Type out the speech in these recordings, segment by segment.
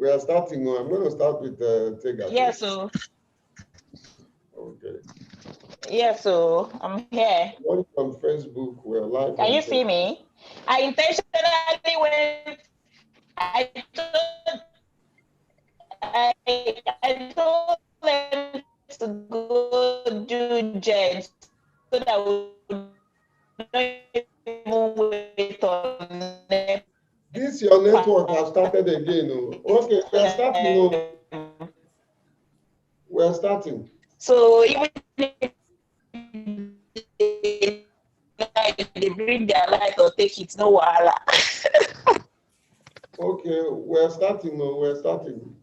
We are starting. I'm going to start with Tega. Yeah, so Okay. yeah, so I'm here. One on Facebook. We're live. Can On you see me? I intentionally went. I told them to go do Jen so that we don't even wait on them. This your network has started again. Oh. Okay, we're starting. Oh. We're starting. So even if they bring their light or take it, no wahala. Okay, we're starting. Oh, we're starting.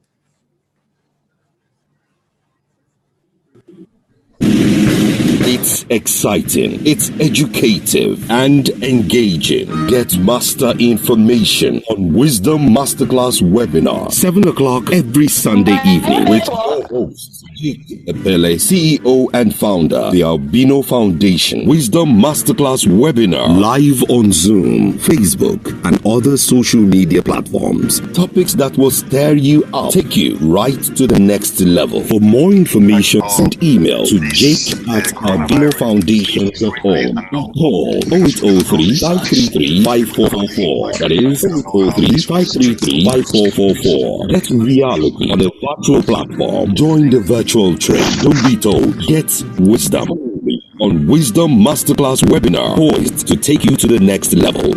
It's exciting, it's educative, and engaging. Get master information on Wisdom Masterclass webinar, 7 o'clock every Sunday evening with your hosts, Ebele, CEO and founder, the Albino Foundation. Wisdom Masterclass webinar, live on Zoom, Facebook, and other social media platforms. Topics that will stir you up, take you right to the next level. For more information, send email to jake@albinofoundation.org or call 0803-533-5444. That is 0803-533-5444. Get reality on a virtual platform. Join the virtual trade. Don't be told. Get wisdom on Wisdom Masterclass webinar, poised to take you to the next level.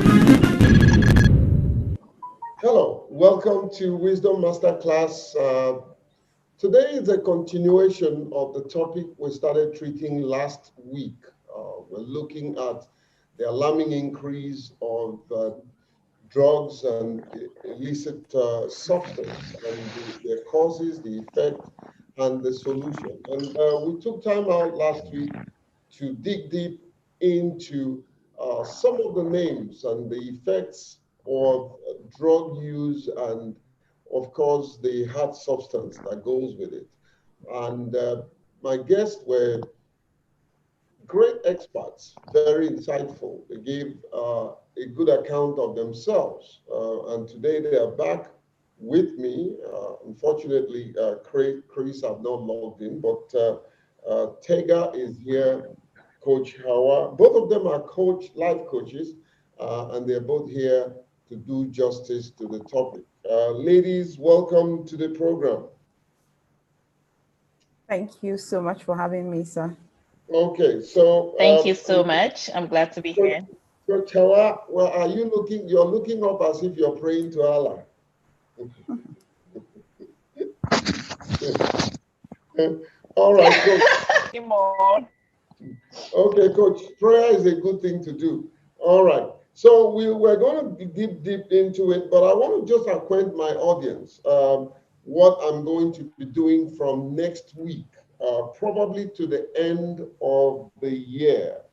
Hello, welcome to Wisdom Masterclass. Today is a continuation of the topic we started treating last week. We're looking at the alarming increase of drugs and illicit substance and their causes, the effect, and the solution. And we took time out last week to dig deep into some of the names and the effects of drug use and, of course, the hard substance that goes with it. And my guests were great experts, very insightful. They gave a good account of themselves. And today they are back with me. Unfortunately, Chris have not logged in, but Tega is here, Coach Hawa. Both of them are life coaches, and they're both here to do justice to the topic. Ladies, welcome to the program. Thank you so much for having me, sir. Okay, so Thank you so much. I'm glad to be here. So Chawa, well, are you looking? You're looking up as if you're praying to Allah. All right, Coach. Okay, Coach. Prayer is a good thing to do. All right. So we're going to deep into it, but I want to just acquaint my audience what I'm going to be doing from next week, probably to the end of the year.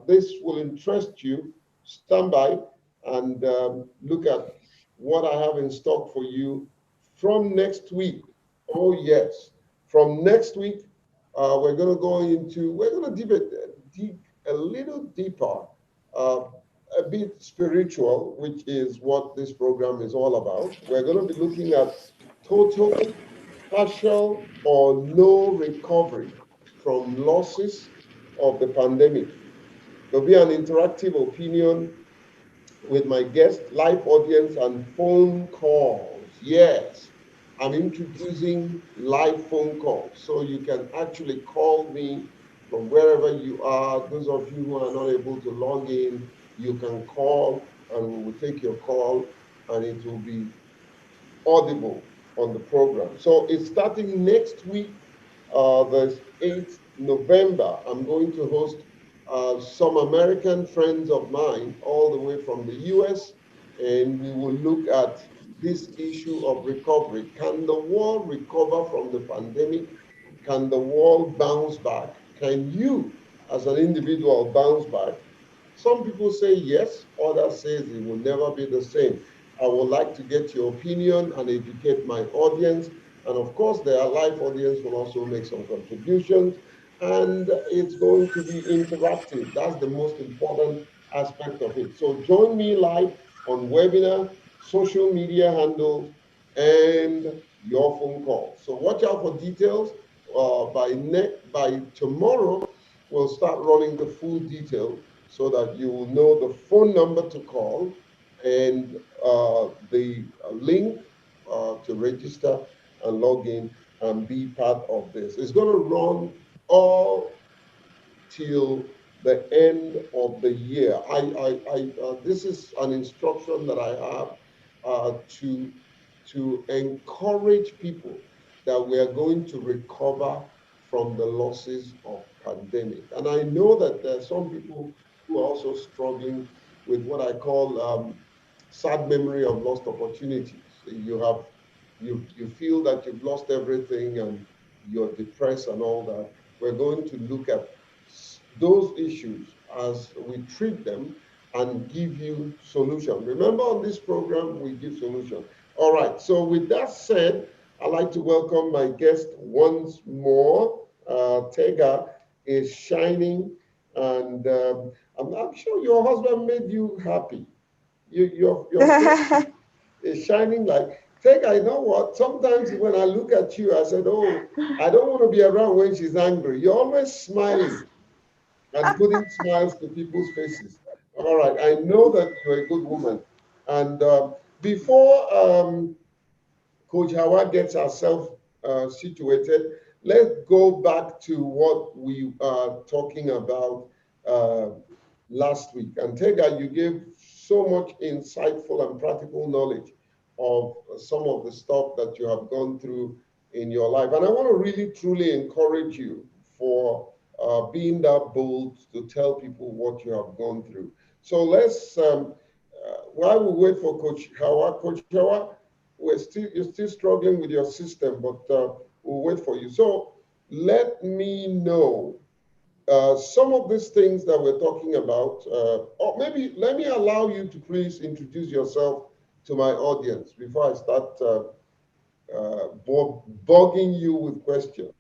This will interest you. Stand by and look at what I have in stock for you from next week. Oh, yes. From next week, we're going to dig a little deeper, a bit spiritual, which is what this program is all about. We're going to be looking at total, partial, or no recovery from losses of the pandemic. There'll be an interactive opinion with my guest, live audience, and phone calls. Yes, I'm introducing live phone calls. So you can actually call me from wherever you are. Those of you who are not able to log in, you can call and we will take your call and it will be audible on the program. So it's starting next week, the 8th November. I'm going to host some American friends of mine all the way from the US, and we will look at this issue of recovery. Can the world recover from the pandemic? Can the world bounce back? Can you, as an individual, bounce back? Some people say yes, others say it will never be the same. I would like to get your opinion and educate my audience. And of course, their live audience will also make some contributions. And it's going to be interactive. That's the most important aspect of it. So join me live on webinar, social media handles, and your phone call. So watch out for details. By tomorrow, we'll start running the full detail so that you will know the phone number to call and the link to register and log in and be part of this. It's going to run all till the end of the year. This is an instruction that I have to encourage people that we are going to recover from the losses of pandemic. And I know that there are some people who are also struggling with what I call sad memory of lost opportunities. You feel that you've lost everything and you're depressed and all that. We're going to look at those issues as we treat them and give you solution. Remember, on this program, we give solution. All right. So with that said, I'd like to welcome my guest once more. Tega is shining, and I'm sure your husband made you happy. Your face is shining like. Tega, you know what? Sometimes when I look at you, I said, "Oh, I don't want to be around when she's angry." You're always smiling and putting smiles to people's faces. All right, I know that you're a good woman. And before Coach Hawa gets herself situated, let's go back to what we are talking about uh, last week. And Tega, you gave so much insightful and practical knowledge of some of the stuff that you have gone through in your life. And I want to really, truly encourage you for being that bold to tell people what you have gone through. So let's, while we wait for Coach Hawa, you're still struggling with your system, but we'll wait for you. So let me know some of these things that we're talking about, or maybe let me allow you to please introduce yourself to my audience before I start bugging you with questions.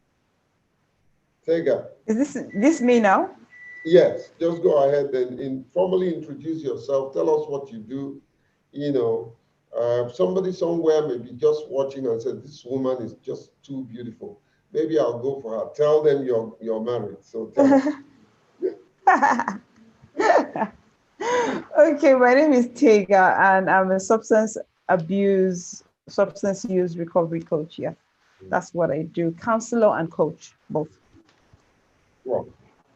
Tega. Is this me now? Yes, just go ahead and formally introduce yourself. Tell us what you do. You know, somebody somewhere may be just watching and said, "This woman is just too beautiful. Maybe I'll go for her." Tell them you're married. So tell us. Okay, my name is Tega, and I'm a substance use recovery coach. Yeah, that's what I do. Counselor and coach, both. Well,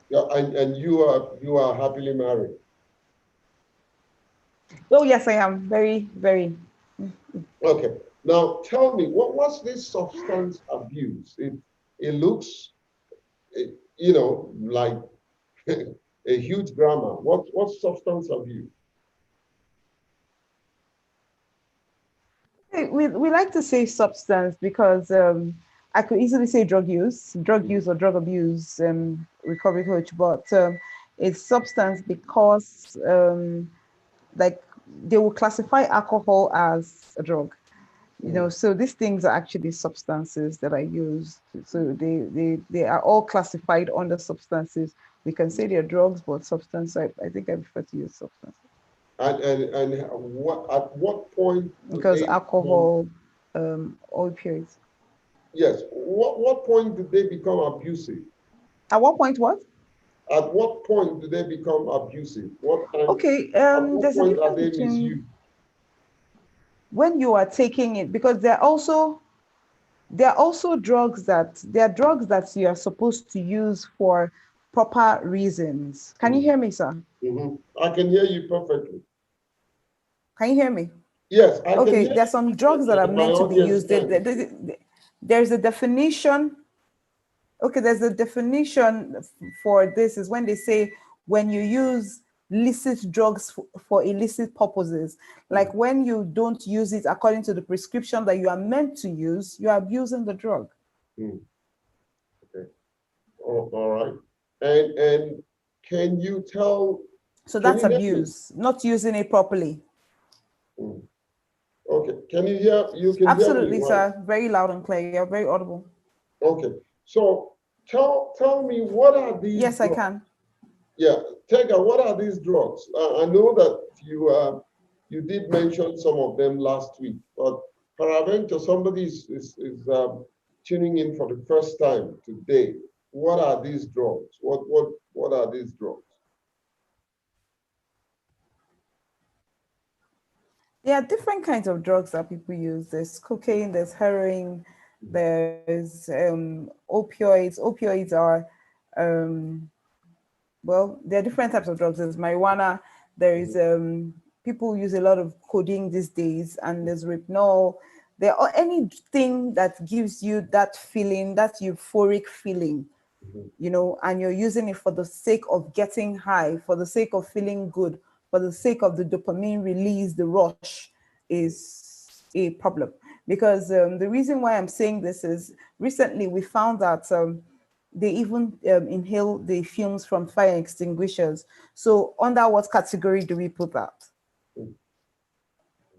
yeah, and you are happily married. Oh yes, I am very, very. Okay. Now tell me, what's this substance abuse? It looks, like a huge drama. What's substance abuse? We like to say substance because I could easily say drug use or drug abuse, recovery coach, but it's substance because like they will classify alcohol as a drug. So these things are actually substances that I use. So they are all classified under substances. We can say they're drugs, but substance, I think I prefer to use substance. And at what point do Because they become, alcohol, opioids. yes, what point do they become abusive? At what point what? At what point do they become abusive? What time? Okay, At what there's a point are difference they between misused? when you are taking it, because there are drugs that you are supposed to use for proper reasons. Can you hear me, sir? I can hear you perfectly. Can you hear me? Yes, I can Okay, hear there are some drugs that are you. My meant to be audience used. can. There's a definition. Okay, there's a definition for this is when they say when you use licit drugs for illicit purposes, like when you don't use it according to the prescription that you are meant to use, you are abusing the drug. Okay. Oh, all right. And can you tell? So Can that's you hear me? abuse, not using it properly. Mm. Okay. Can you hear? You can hear me, Absolutely, right? sir. Very loud and clear. You're very audible. Okay. So tell me, what are these Yes, I drugs? can. Yeah, Tega, what are these drugs? I know that you did mention some of them last week, but Paraventure, somebody is tuning in for the first time today. What are these drugs? What are these drugs? There are different kinds of drugs that people use. There's cocaine, there's heroin, there's opioids. Opioids are, um, well, there are different types of drugs. There's marijuana, there is, people use a lot of codeine these days, and there's Rohypnol. There are anything that gives you that feeling, that euphoric feeling, Mhm. and you're using it for the sake of getting high, for the sake of feeling good, for the sake of the dopamine release, the rush, is a problem. Because the reason why I'm saying this is recently we found that they even inhale the fumes from fire extinguishers. So under what category do we put that?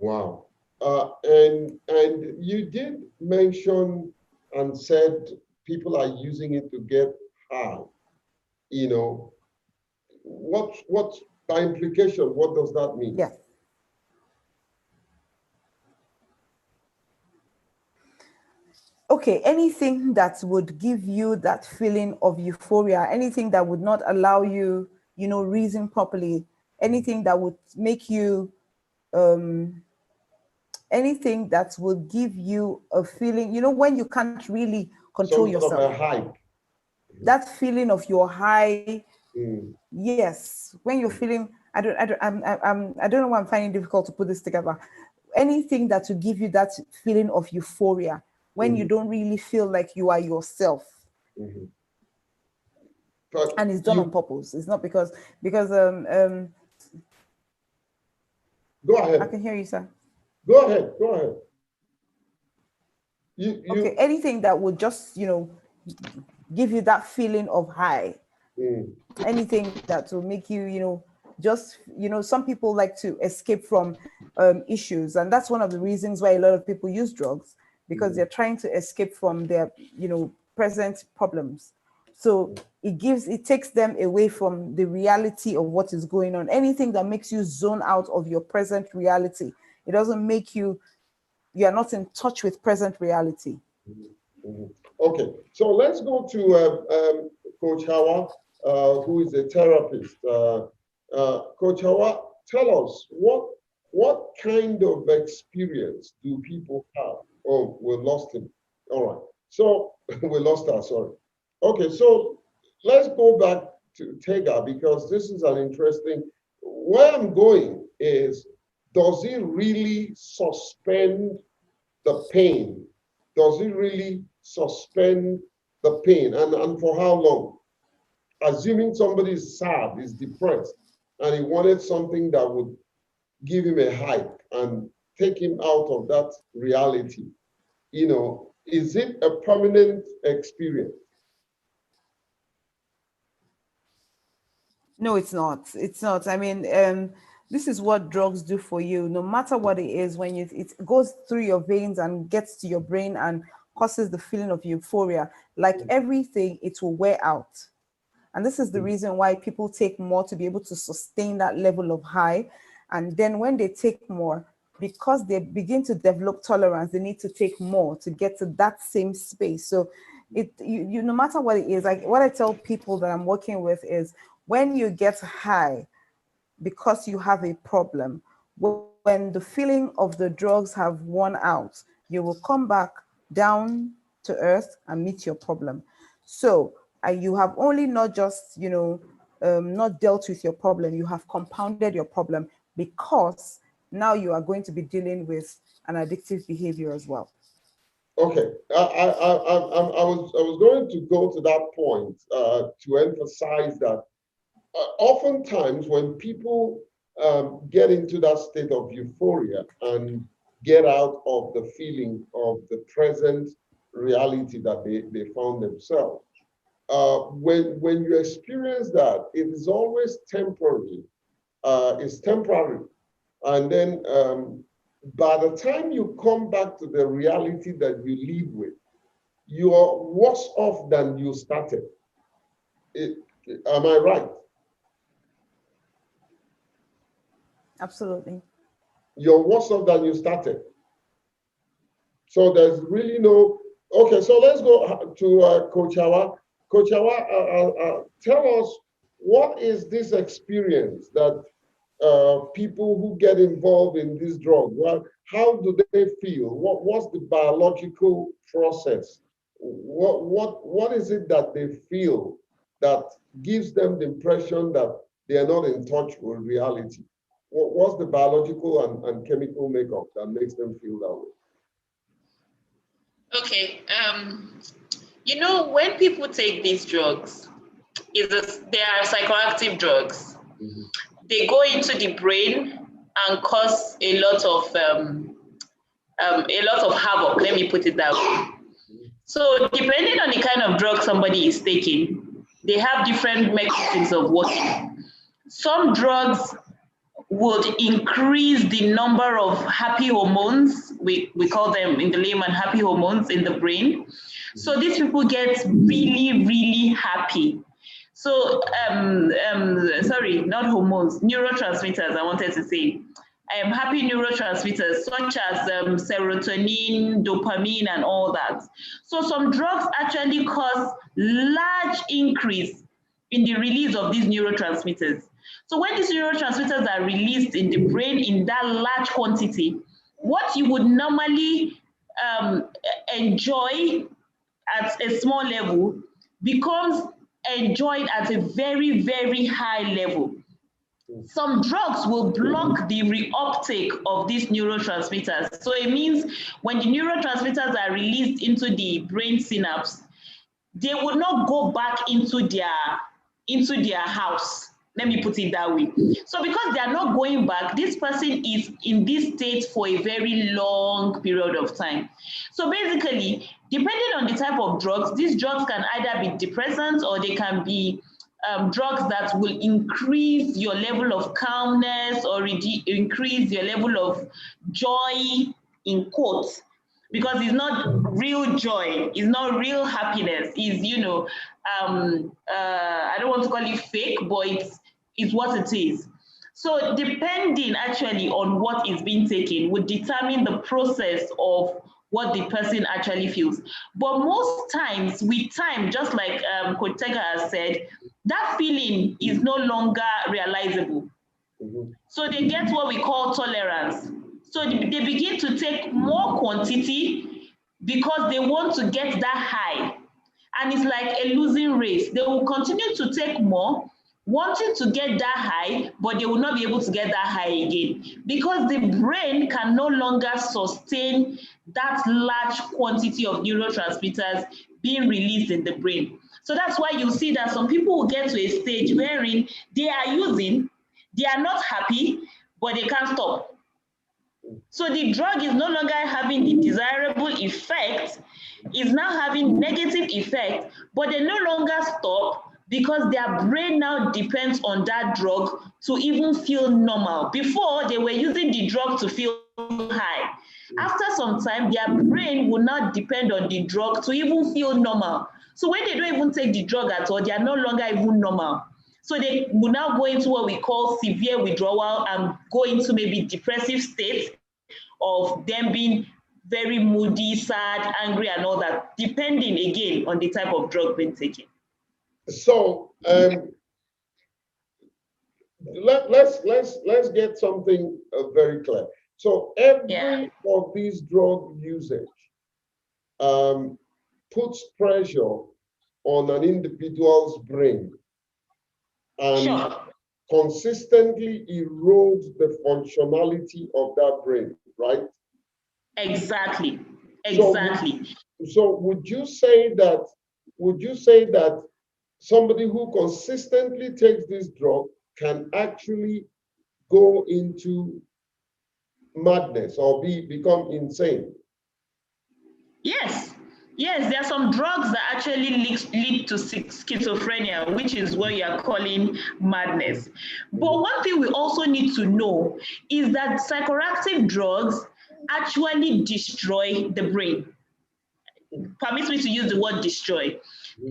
Wow. And you did mention and said people are using it to get high. You know, what by implication, what does that mean? Yes. Okay, anything that would give you that feeling of euphoria, anything that would not allow you, reason properly, anything that would make you, anything that will give you a feeling, when you can't really control Some sort of yourself, a hype. that feeling of your high. Mm, Yes, when you're feeling, I don't know why I'm finding it difficult to put this together. Anything that will give you that feeling of euphoria when you mhm, don't really feel like you are yourself, mhm. But and it's done on you purpose. It's not because go I ahead. can hear you, sir. Go ahead. Go ahead. Okay, You anything that would just give you that feeling of high, mm, anything that will make you, just, some people like to escape from issues. And that's one of the reasons why a lot of people use drugs, because mhm. they're trying to escape from their, present problems. So it takes them away from the reality of what is going on. Anything that makes you zone out of your present reality. It doesn't make you are not in touch with present reality. Mhm. Okay, so let's go to Coach Hawa, who is a therapist. Coach Hawa, tell us what kind of experience do people have? Oh, we lost him. All right, so we lost her. Sorry. Okay, so let's go back to Tega because this is an interesting. Where I'm going is, does it really suspend the pain? Does it really suspend the pain? And for how long? Assuming somebody is sad, is depressed, and he wanted something that would give him a hype and take him out of that reality, is it a permanent experience? No, it's not. It's not. I mean, this is what drugs do for you. No matter what it is, when it goes through your veins and gets to your brain and causes the feeling of euphoria, like everything, it will wear out. And this is the reason why people take more to be able to sustain that level of high. And then when they take more, because they begin to develop tolerance, they need to take more to get to that same space. So no matter what it is, like what I tell people that I'm working with is, when you get high because you have a problem, when the feeling of the drugs have worn out, you will come back down to earth and meet your problem. So you have only not just, not dealt with your problem, you have compounded your problem, because now you are going to be dealing with an addictive behavior as well. Okay, I was going to go to that point to emphasize that oftentimes when people get into that state of euphoria and get out of the feeling of the present reality that they found themselves, when you experience that, it is always temporary. It's temporary. And then by the time you come back to the reality that you live with, you are worse off than you started. It, am I right? Absolutely. You're worse off than you started. So there's really no. Okay, so let's go to Coach Awa. Coach Awa, tell us, what is this experience that people who get involved in this drug, well, how do they feel? What's the biological process? What is it that they feel that gives them the impression that they are not in touch with reality? What's the biological and chemical makeup that makes them feel that way? Okay. You know, when people take these drugs, they are psychoactive drugs. Mm-hmm. They go into the brain and cause a lot of havoc. Let me put it that way. So depending on the kind of drug somebody is taking, they have different mechanisms of working. Some drugs would increase the number of happy hormones. We call them in the layman happy hormones in the brain. So these people get really, really happy. So, sorry, not hormones, neurotransmitters, I wanted to say. Happy neurotransmitters such as serotonin, dopamine, and all that. So some drugs actually cause large increase in the release of these neurotransmitters. So when these neurotransmitters are released in the brain in that large quantity, what you would normally enjoy at a small level becomes enjoyed at a very, very high level. Some drugs will block the reuptake of these neurotransmitters. So it means when the neurotransmitters are released into the brain synapse, they will not go back into their house. Let me put it that way. So because they are not going back, this person is in this state for a very long period of time. So basically, depending on the type of drugs, these drugs can either be depressants or they can be drugs that will increase your level of calmness or increase your level of joy, in quotes, because it's not real joy, it's not real happiness, it's, I don't want to call it fake, but it's what it is. So depending actually on what is being taken would determine the process of what the person actually feels. But most times with time, just like Coach Tega has said, that feeling is no longer realizable. Mm-hmm. So they get what we call tolerance. So they begin to take more quantity because they want to get that high. And it's like a losing race. They will continue to take more, wanting to get that high, but they will not be able to get that high again because the brain can no longer sustain that large quantity of neurotransmitters being released in the brain. So that's why you see that some people will get to a stage wherein they are using, they are not happy, but they can't stop. So the drug is no longer having the desirable effect, is now having negative effect, but they no longer stop because their brain now depends on that drug to even feel normal. Before, they were using the drug to feel high. After some time, their brain will not depend on the drug to even feel normal. So when they don't even take the drug at all, they are no longer even normal. So they will now go into what we call severe withdrawal and go into maybe depressive states of them being very moody, sad, angry, and all that, depending again on the type of drug being taken. So let's get something very clear. So every of these drug usage puts pressure on an individual's brain and consistently erodes the functionality of that brain, right? Exactly. So would you say that somebody who consistently takes this drug can actually go into madness or become insane? Yes, there are some drugs that actually lead to schizophrenia, which is what you are calling madness. But one thing we also need to know is that psychoactive drugs actually destroy the brain. Permit me to use the word destroy.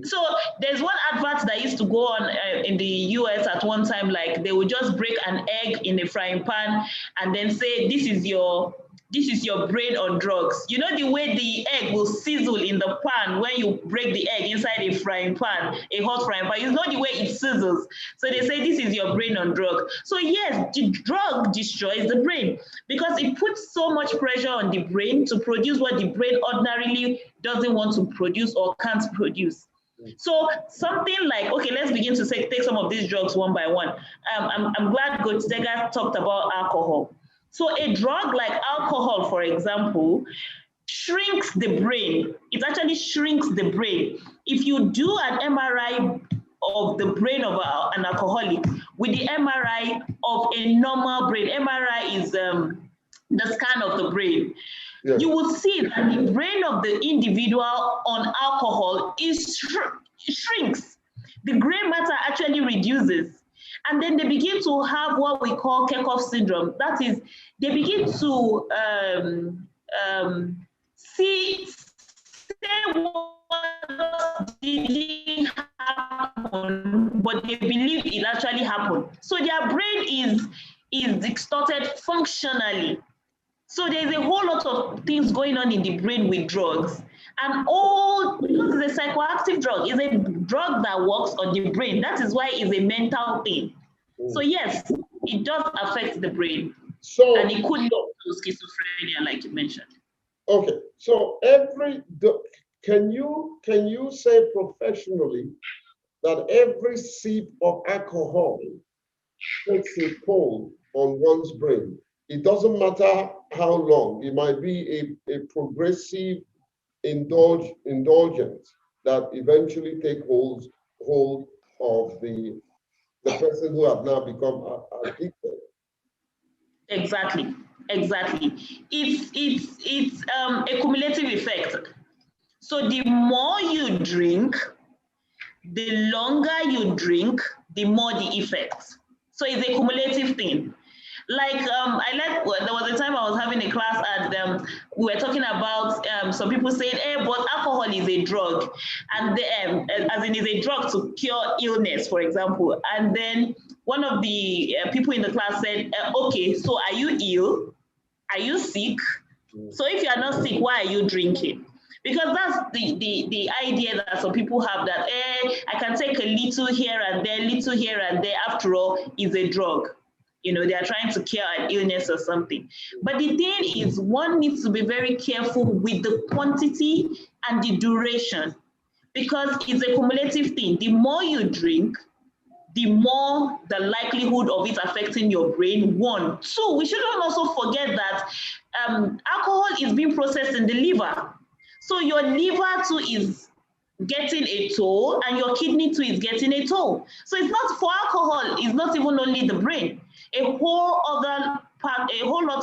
So there's one advert that used to go on in the US at one time, like they would just break an egg in a frying pan and then say, this is your this is your brain on drugs. You know the way the egg will sizzle in the pan when you break the egg inside a frying pan, a hot frying pan. You know the way it sizzles. So they say this is your brain on drug. So yes, the drug destroys the brain because it puts so much pressure on the brain to produce what the brain ordinarily doesn't want to produce or can't produce. So something like, okay, let's begin to take some of these drugs one by one. I'm glad Gotega talked about alcohol. So a drug like alcohol, for example, shrinks the brain. It actually shrinks the brain. If you do an MRI of the brain of an alcoholic with the MRI of a normal brain, MRI is the scan of the brain. Yes. You will see that the brain of the individual on alcohol shrinks. The gray matter actually reduces. And then they begin to have what we call Kerckhoff syndrome. That is, they begin to say what didn't happen, but they believe it actually happened. So their brain is distorted functionally. So there's a whole lot of things going on in the brain with drugs. And because it's a psychoactive drug, it's a drug that works on the brain. That is why it's a mental thing. So yes, it does affect the brain. So, and it could lead to schizophrenia, like you mentioned. Okay, so can you say professionally that every sip of alcohol takes a toll on one's brain? It doesn't matter how long. It might be a progressive indulgence that eventually take hold of the person who have now become addicted. Exactly. It's a cumulative effect. So the more you drink, the longer you drink, the more the effects. So it's a cumulative thing. Like there was a time I was having a class and we were talking about some people saying, hey, but alcohol is a drug, and as in is a drug to cure illness, for example. And then one of the people in the class said, okay, so are you ill? Are you sick? So if you are not sick, why are you drinking? Because that's the idea that some people have, that I can take a little here and there, after all, is a drug. You know, they are trying to cure an illness or something. But the thing is, one needs to be very careful with the quantity and the duration, because it's a cumulative thing. The more you drink, the more the likelihood of it affecting your brain. One. Two, we shouldn't also forget that alcohol is being processed in the liver. So your liver too is getting a toll, and your kidney too is getting a toll. So it's not, for alcohol, it's not even only the brain. A whole lot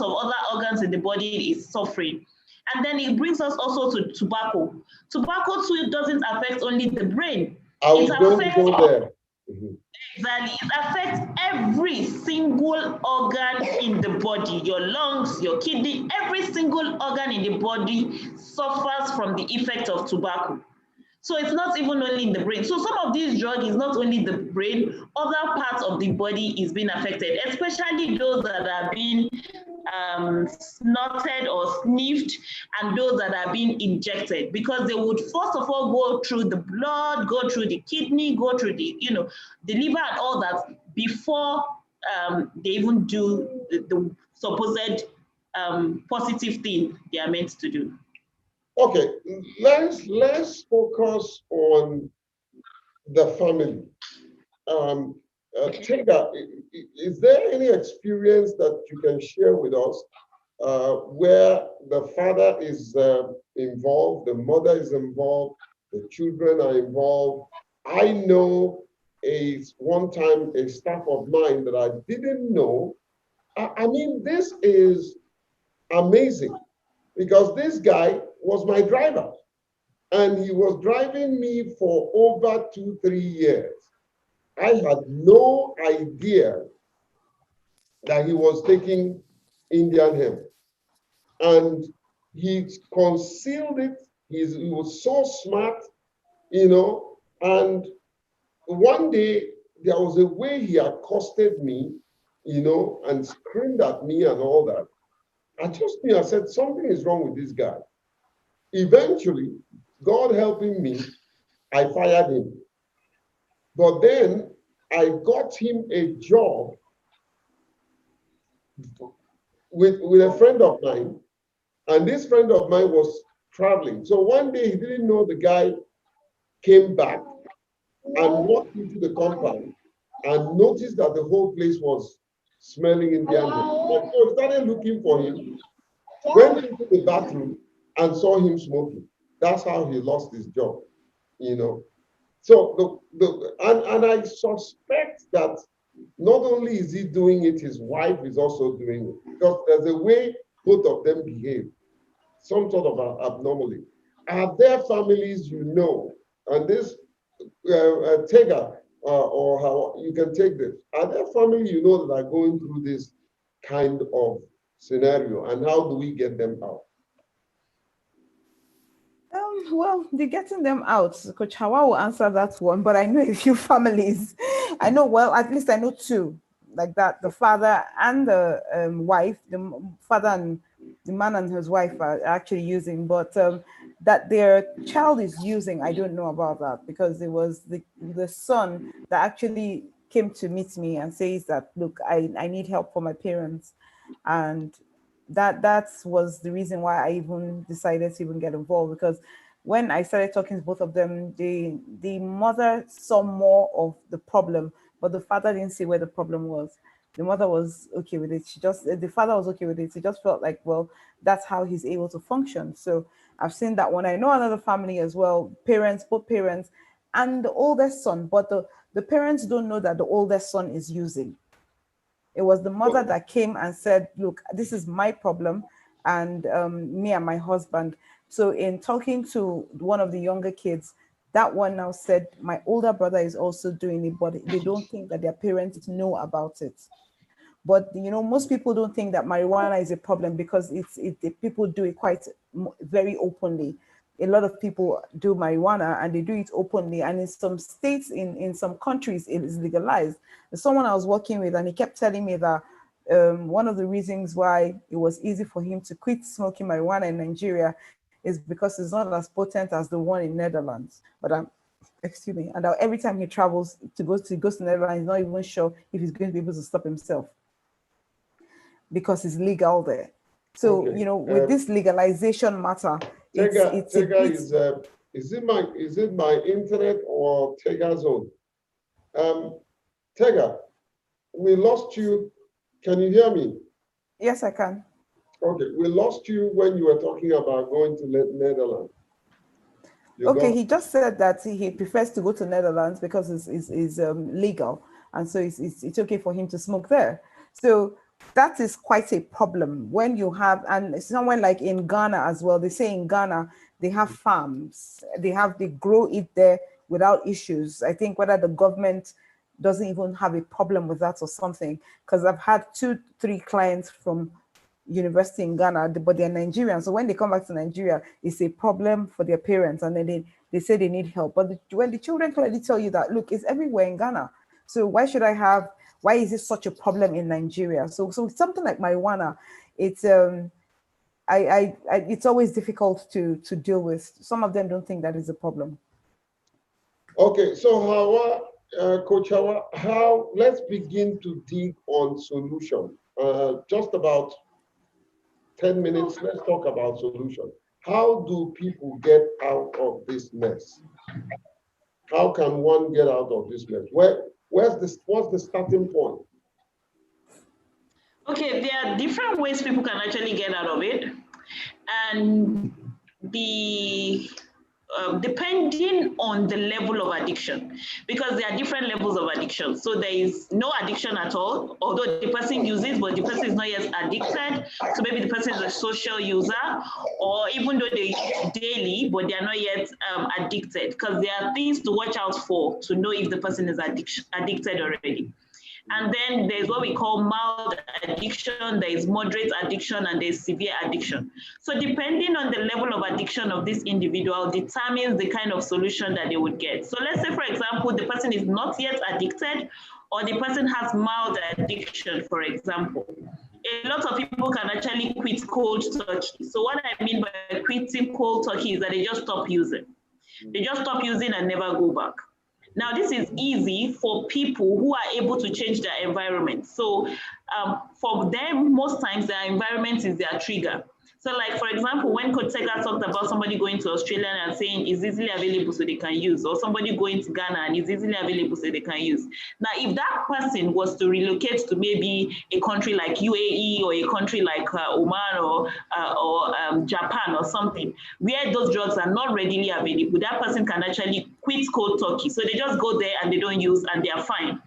of other organs in the body is suffering. And then it brings us also to tobacco. Tobacco too doesn't affect only the brain. It affects exactly. It affects every single organ in the body. Your lungs, your kidney, every single organ in the body suffers from the effect of tobacco. So it's not even only in the brain. So some of these drugs is not only the brain, other parts of the body is being affected, especially those that are being snorted or sniffed, and those that are being injected, because they would first of all go through the blood, go through the kidney, go through the liver and all that before they even do the supposed positive thing they are meant to do. Okay, let's focus on the family. Tega, is there any experience that you can share with us where the father is involved, the mother is involved, the children are involved? I know one time a staff of mine that I didn't know. I mean, this is amazing, because this guy was my driver, and he was driving me for over 2-3 years. I had no idea that he was taking Indian hemp, and he concealed it. He was so smart, and one day there was a way he accosted me, and screamed at me and all that. I just knew, I said, something is wrong with this guy. Eventually, God helping me, I fired him. But then I got him a job with a friend of mine, and this friend of mine was traveling. So one day he didn't know the guy came back and walked into the compound and noticed that the whole place was smelling Indian drink. So he started looking for him, went into the bathroom and saw him smoking. That's how he lost his job, you know. So and I suspect that not only is he doing it, his wife is also doing it, because there's a way both of them behave, some sort of abnormally. Are there families you know, and this Tega, or how you can take this, are there families you know that are going through this kind of scenario, and how do we get them out? Well, the getting them out, Coach Hawa will answer that one, but I know a few families. I know, well, at least I know two like that. The father and the wife, father and the man and his wife are actually using, but that their child is using, I don't know about that, because it was the son that actually came to meet me and says that, look, I need help for my parents. And that was the reason why I even decided to even get involved, because when I started talking to both of them, the mother saw more of the problem, but the father didn't see where the problem was. The mother was okay with it. The father was okay with it. He just felt like, well, that's how he's able to function. So I've seen that one. I know another family as well, both parents and the oldest son, but the parents don't know that the oldest son is using. It was the mother that came and said, look, this is my problem, and me and my husband. So in talking to one of the younger kids, that one now said, my older brother is also doing it, but they don't think that their parents know about it. But most people don't think that marijuana is a problem, because people do it quite very openly. A lot of people do marijuana and they do it openly, and in some states, in some countries, it is legalized. There's someone I was working with, and he kept telling me that one of the reasons why it was easy for him to quit smoking marijuana in Nigeria is because it's not as potent as the one in Netherlands. But excuse me, and every time he travels he goes to Netherlands, he's not even sure if he's going to be able to stop himself, because it's legal there. So Okay. with this legalization matter, Tega, it's a Tega bit. is it my internet or Tega's own? Tega, we lost you. Can you hear me? Yes, I can. Okay, we lost you when you were talking about going to Netherlands. Okay, he just said that he prefers to go to Netherlands because it's legal, and so it's okay for him to smoke there. So that is quite a problem when you have, and somewhere like in Ghana as well. They say in Ghana they have farms, they grow it there without issues. I think whether the government doesn't even have a problem with that or something, because I've had 2-3 clients from university in Ghana, but they're Nigerian. So when they come back to Nigeria, it's a problem for their parents, and then they say they need help. But when the children clearly tell you that, look, it's everywhere in Ghana. So why is it such a problem in Nigeria? So something like marijuana, it's it's always difficult to deal with. Some of them don't think that is a problem. Okay, so Coach Hawa, let's begin to dig on solution. Just about 10 minutes, let's talk about solution. How do people get out of this mess? How can one get out of this mess? What's the starting point? Okay, there are different ways people can actually get out of it, and the depending on the level of addiction, because there are different levels of addiction. So there is no addiction at all, although the person uses, but the person is not yet addicted. So maybe the person is a social user, or even though they eat daily, but they are not yet addicted, because there are things to watch out for to know if the person is addicted already. And then there's what we call mild addiction, there is moderate addiction, and there's severe addiction. So depending on the level of addiction of this individual determines the kind of solution that they would get. So let's say, for example, the person is not yet addicted, or the person has mild addiction, for example. a lot of people can actually quit cold turkey. So what I mean by quitting cold turkey is that they just stop using. They just stop using and never go back. Now, this is easy for people who are able to change their environment. So for them, most times their environment is their trigger. So like, for example, when Coach Sega talked about somebody going to Australia and saying it's easily available so they can use, or somebody going to Ghana and it's easily available so they can use. Now, if that person was to relocate to maybe a country like UAE or a country like Oman or Japan or something, where those drugs are not readily available, that person can actually quit cold turkey. So they just go there and they don't use and they are fine.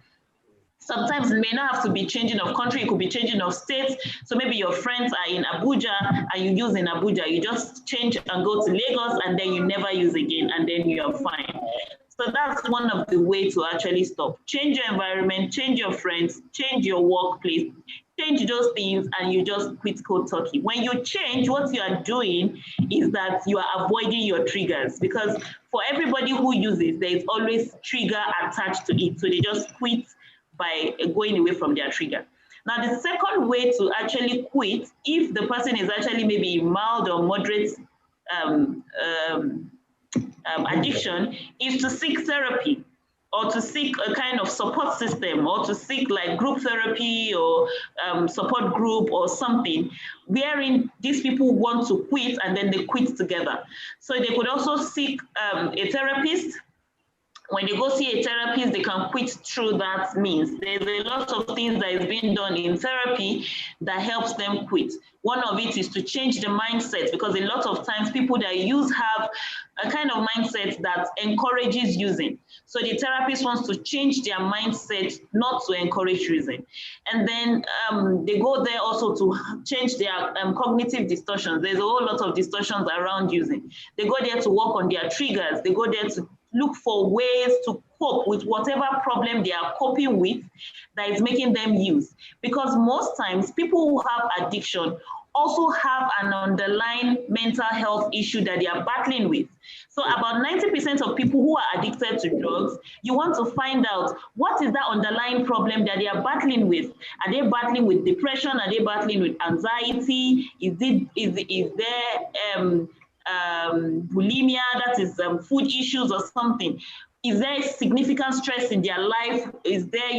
Sometimes it may not have to be changing of country, it could be changing of states. So maybe your friends are in Abuja and you use in Abuja, you just change and go to Lagos and then you never use again and then you're fine. So that's one of the ways to actually stop. Change your environment, change your friends, change your workplace, change those things and you just quit cold turkey. When you change, what you are doing is that you are avoiding your triggers, because for everybody who uses, there is always trigger attached to it. So they just quit by going away from their trigger. Now, the second way to actually quit, if the person is actually maybe mild or moderate addiction, is to seek therapy or to seek a kind of support system or to seek like group therapy or support group or something, wherein these people want to quit and then they quit together. So they could also seek a therapist. When they go see a therapist, they can quit through that means. There's a lot of things that is being done in therapy that helps them quit. One of it is to change the mindset, because a lot of times people that use have a kind of mindset that encourages using. So the therapist wants to change their mindset not to encourage using. And then they go there also to change their cognitive distortions. There's a whole lot of distortions around using. They go there to work on their triggers. They go there to look for ways to cope with whatever problem they are coping with that is making them use. Because most times people who have addiction also have an underlying mental health issue that they are battling with. So about 90% of people who are addicted to drugs, you want to find out what is that underlying problem that they are battling with. Are they battling with depression? Are they battling with anxiety? Is there bulimia, that is food issues or something? Is there significant stress in their life? Is there,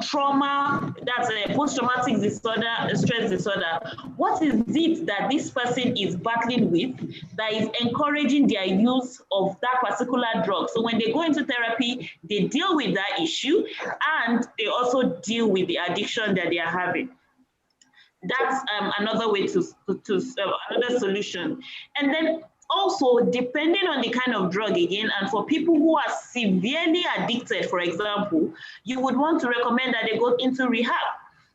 trauma, that's a post-traumatic disorder, stress disorder? What is it that this person is battling with that is encouraging their use of that particular drug? So when they go into therapy, they deal with that issue and they also deal with the addiction that they are having. That's another way to another solution. And then also, depending on the kind of drug again, and for people who are severely addicted, for example, you would want to recommend that they go into rehab.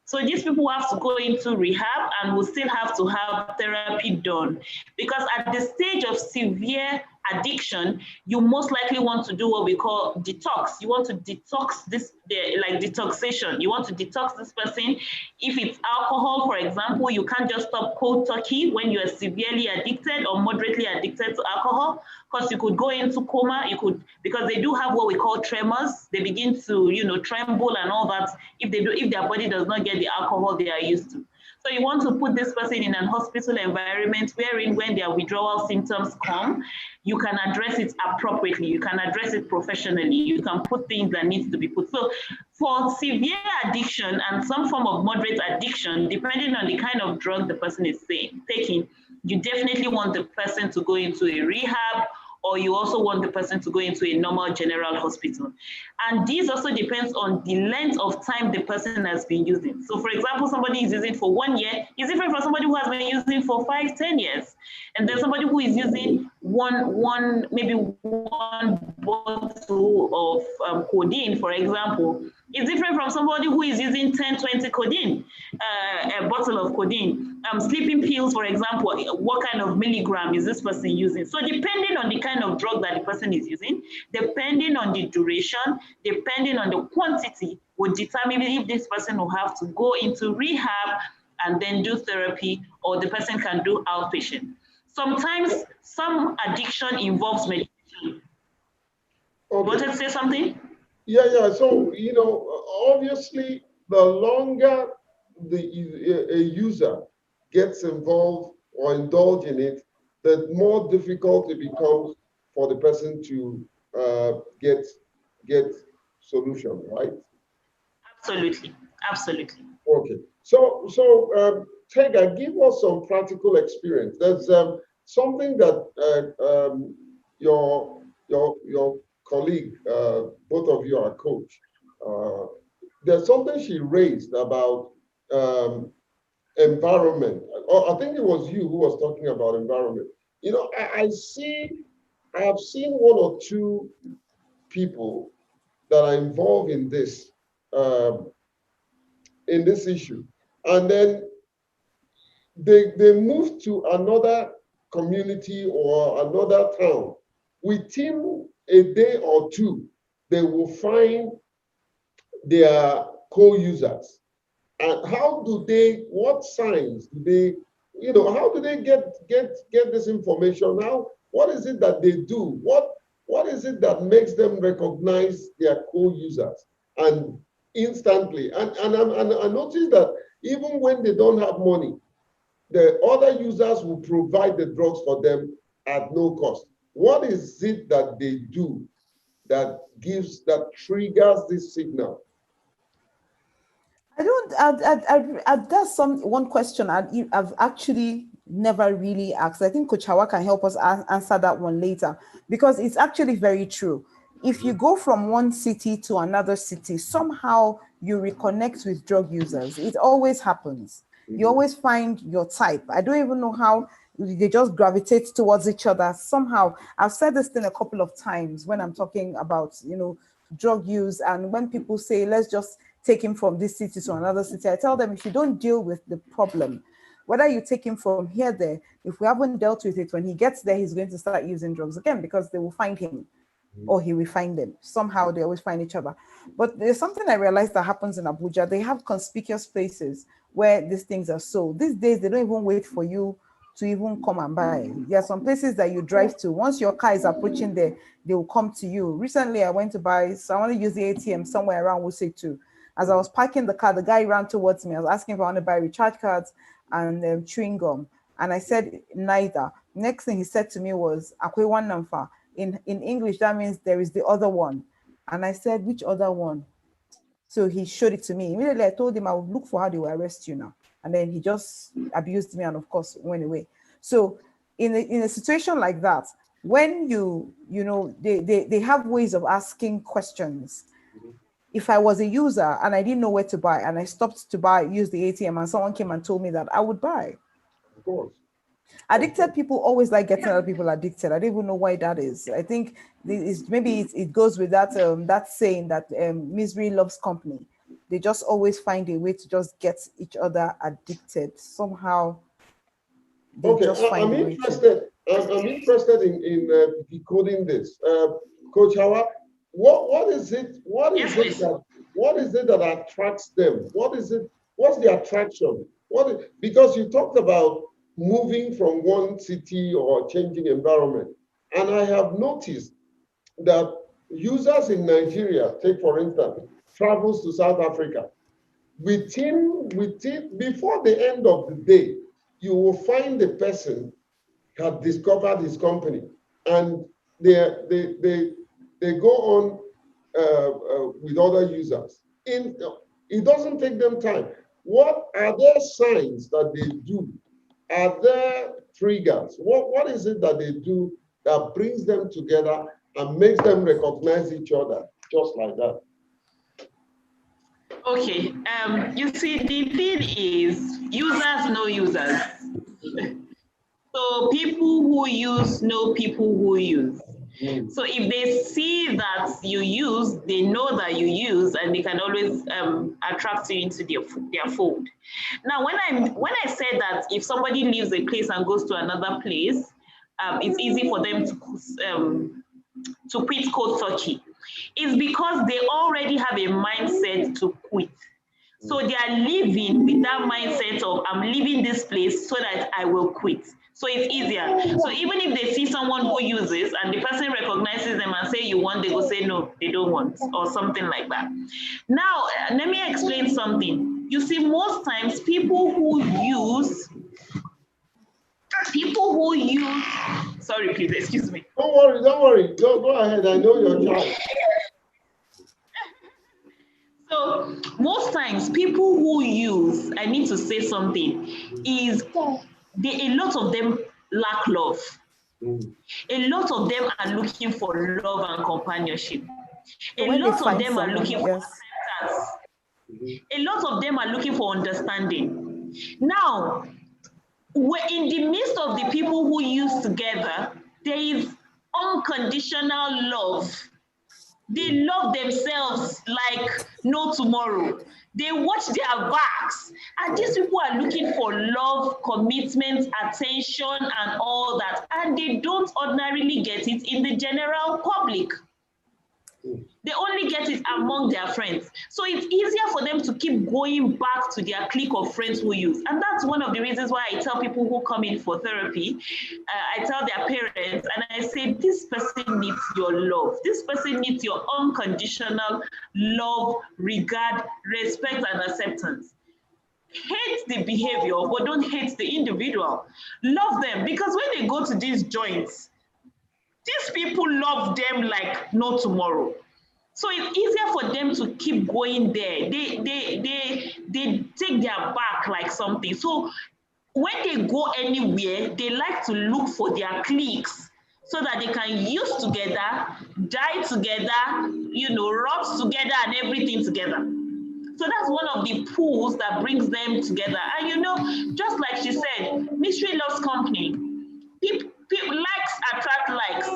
So these people have to go into rehab and will still have to have therapy done, because at the stage of severe addiction, you most likely want to do what we call detox. You want to detox this, like detoxation. You want to detox this person. If it's alcohol, for example, you can't just stop cold turkey when you are severely addicted or moderately addicted to alcohol, because you could go into coma. You could, because they do have what we call tremors. They begin to, tremble and all that if their body does not get the alcohol they are used to. So you want to put this person in an hospital environment wherein when their withdrawal symptoms come, you can address it appropriately, you can address it professionally, you can put things that needs to be put. So for severe addiction and some form of moderate addiction, depending on the kind of drug the person is taking, you definitely want the person to go into a rehab, or you also want the person to go into a normal general hospital. And this also depends on the length of time the person has been using. So for example, somebody is using for 1 year is different from somebody who has been using for 5, 10 years. And then somebody who is using maybe one bottle of codeine, for example, is different from somebody who is using 10, 20 codeine, a bottle of codeine. Sleeping pills, for example, what kind of milligram is this person using? So depending on the kind of drug that the person is using, depending on the duration, depending on the quantity, would determine if this person will have to go into rehab and then do therapy, or the person can do outpatient. Sometimes some addiction involves medication. Okay. Wanted to say something? Yeah. So, obviously, the longer a user gets involved or indulge in it, the more difficult it becomes for the person to get solution, right? Absolutely, absolutely. Okay. Tega, give us some practical experience. There's something that your colleague, both of you are coach. Uh, there's something she raised about environment. I think it was you who was talking about environment. You know, I have seen one or two people that are involved um, in this issue, and then they move to another community or another town. Within a day or two, they will find their co-users. And how do they, what signs do they, how do they get this information? What is it that they do? What is it that makes them recognize their co-users and instantly? And I noticed that even when they don't have money, the other users will provide the drugs for them at no cost. What is it that they do that triggers this signal? I don't. That's one question I've actually never really asked. I think Coach Hawa can help us answer that one later, because it's actually very true. If you go from one city to another city, somehow you reconnect with drug users. It always happens. You always find your type. I don't even know how they just gravitate towards each other somehow. I've said this thing a couple of times when I'm talking about, drug use, and when people say, let's just take him from this city to another city, I tell them, if you don't deal with the problem, whether you take him from here there, if we haven't dealt with it, when he gets there, he's going to start using drugs again, because they will find him or he will find them. Somehow they always find each other. But there's something I realized that happens in Abuja. They have conspicuous places where these things are sold. These days, they don't even wait for you to even come and buy. There are some places that you drive to. Once your car is approaching there, they will come to you. Recently, I went to buy, so I want to use the ATM somewhere around Wuse too. As I was parking the car, the guy ran towards me. I was asking if I want to buy recharge cards and chewing gum. And I said, neither. Next thing he said to me was, Akwe one namfa. In English, that means there is the other one. And I said, which other one? So he showed it to me. Immediately, I told him I would look for how they will arrest you now. And then he just abused me and, of course, went away. So in a situation like that, when they have ways of asking questions. If I was a user and I didn't know where to buy, and I stopped to use the ATM, and someone came and told me that, I would buy. Of course. Addicted people always like getting other people addicted. I don't even know why that is. I think maybe it goes with that saying that misery loves company. They just always find a way to just get each other addicted. Somehow they just find a way to. I'm interested in decoding this. Coach Hawa, what is it that attracts them? What's the attraction? Because you talked about moving from one city or changing environment. And I have noticed that users in Nigeria, take for instance, travels to South Africa. Before the end of the day, you will find the person had discovered his company, and they go on with other users. It doesn't take them time. What are there signs that they do? Are there triggers? What is it that they do that brings them together and makes them recognize each other just like that? Okay, you see, the thing is, users know users. So people who use know people who use. So if they see that you use, they know that you use, and they can always attract you into their fold. Now, when I said that if somebody leaves a place and goes to another place, it's easy for them to quit cold turkey. It's because they already have a mindset to quit. So they are living with that mindset of, I'm leaving this place so that I will quit. So it's easier. So even if they see someone who uses and the person recognizes criticizes them and say you want, they will say no, they don't want, or something like that. Now, let me explain something. You see, most times people who use, sorry, please, excuse me. Don't worry, don't worry. Go ahead. I know your child. So most times people who use, I need to say something, is a lot of them lack love. A lot of them are looking for love and companionship. So A when they lot of find them are someone, looking for yes. acceptance. A lot of them are looking for understanding. Now, we're in the midst of the people who use together, there is unconditional love. They love themselves like no tomorrow. They watch their backs. And these people are looking for love, commitment, attention, and all that. And they don't ordinarily get it in the general public. They only get it among their friends. So it's easier for them to keep going back to their clique of friends who use. And that's one of the reasons why I tell people who come in for therapy, I tell their parents, and I say, this person needs your love. This person needs your unconditional love, regard, respect, and acceptance. Hate the behavior, but don't hate the individual. Love them, because when they go to these joints, these people love them like no tomorrow. So it's easier for them to keep going there. They take their back like something. So when they go anywhere, they like to look for their cliques so that they can use together, die together, rot together and everything together. So that's one of the pools that brings them together. And just like she said, mystery loves company. People likes attract likes.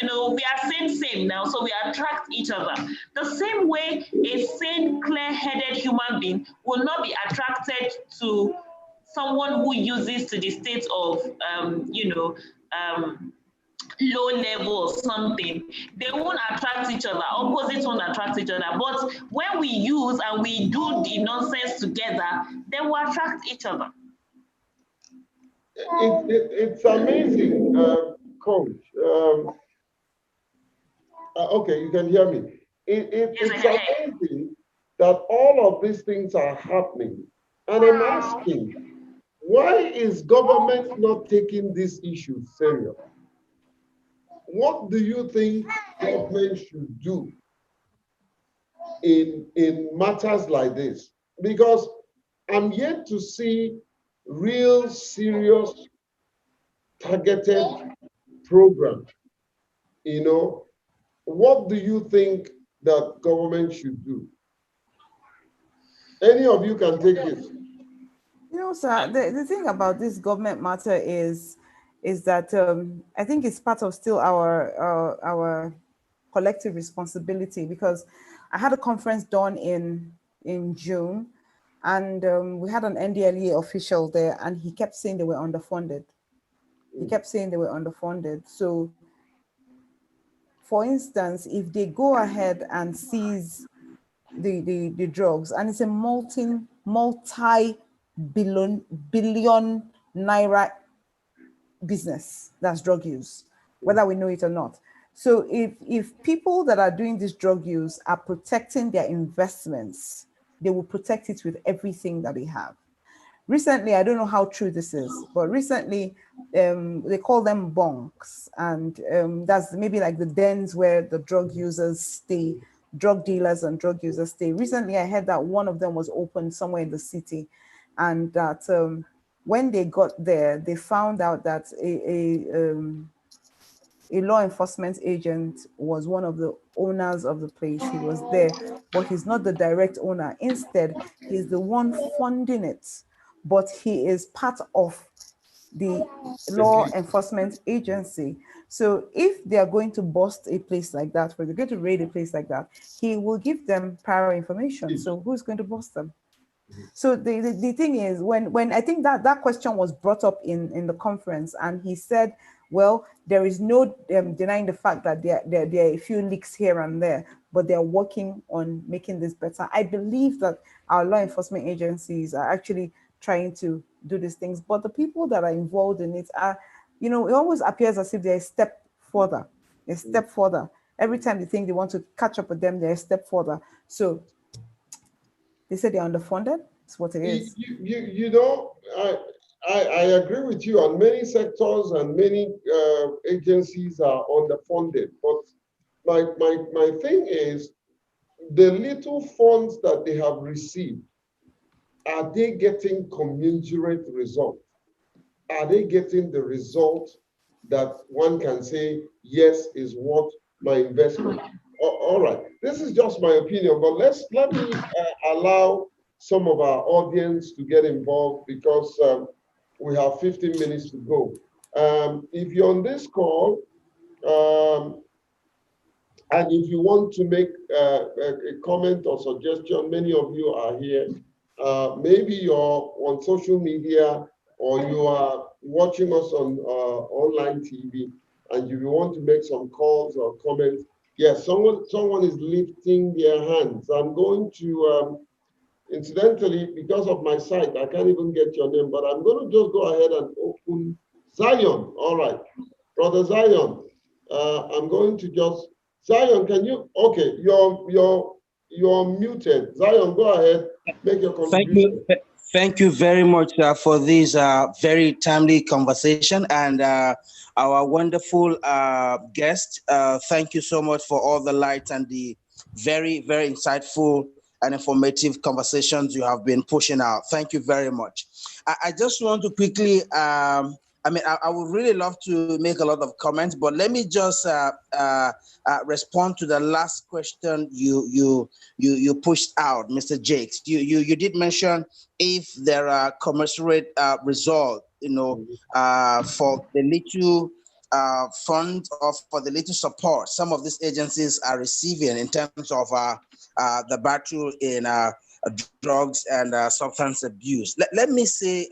We are same now, so we attract each other. The same way a sane, clear-headed human being will not be attracted to someone who uses to the state of, low level or something. They won't attract each other. Opposites won't attract each other. But when we use and we do the nonsense together, then we attract each other. It's amazing, Coach. Okay, you can hear me. It's amazing that all of these things are happening. And I'm asking, why is government not taking this issue serious? What do you think government should do in matters like this? Because I'm yet to see real, serious, targeted program. What do you think that government should do? Any of you can take this. Sir, the thing about this government matter is that I think it's part of still our collective responsibility, because I had a conference done in June, and we had an NDLEA official there, and he kept saying they were underfunded. He kept saying they were underfunded. So, for instance, if they go ahead and seize the drugs, and it's a multi-billion naira business, that's drug use, whether we know it or not. So if people that are doing this drug use are protecting their investments, they will protect it with everything that they have. Recently, I don't know how true this is, but recently they call them bunks, and that's maybe like the dens where the drug users stay, drug dealers and drug users stay. Recently, I heard that one of them was opened somewhere in the city, and that when they got there, they found out that a law enforcement agent was one of the owners of the place. He was there, but he's not the direct owner. Instead, he's the one funding it, but he is part of the law enforcement agency. So if they are going to bust a place like that, or they're going to raid a place like that, he will give them prior information. So who's going to bust them? So the thing is, when I think that question was brought up in the conference, and he said, well, there is no denying the fact that there are a few leaks here and there, but they're working on making this better. I believe that our law enforcement agencies are actually trying to do these things, but the people that are involved in it are, it always appears as if they're a step further. a step further. Every time they think they want to catch up with them, they're a step further. So they say they're underfunded. That's what it is. You know, I agree with you on many sectors, and many agencies are underfunded. But my thing is, the little funds that they have received, are they getting commensurate result? Are they getting the result that one can say, yes, is worth my investment? All right, this is just my opinion, but let me allow some of our audience to get involved, because we have 15 minutes to go. If you're on this call, um, and if you want to make a comment or suggestion, many of you are here. Maybe you're on social media, or you are watching us on online TV, and you want to make some calls or comments. Yes, someone is lifting their hands. I'm going to, incidentally, because of my site, I can't even get your name, but I'm going to just go ahead and open Zion. All right, Brother Zion. I'm going to just, Zion, can you, okay, you're muted. Zion, go ahead, make your Thank contribution. you. Thank you very much for this very timely conversation, and our wonderful guest. Thank you so much for all the light and the very, very insightful and informative conversations you have been pushing out. Thank you very much. I just want to quickly, I would really love to make a lot of comments, but let me just respond to the last question you pushed out, Mr. Jakes. You did mention if there are commensurate results, for the little fund or for the little support some of these agencies are receiving in terms of the battle in drugs and substance abuse. Let me say,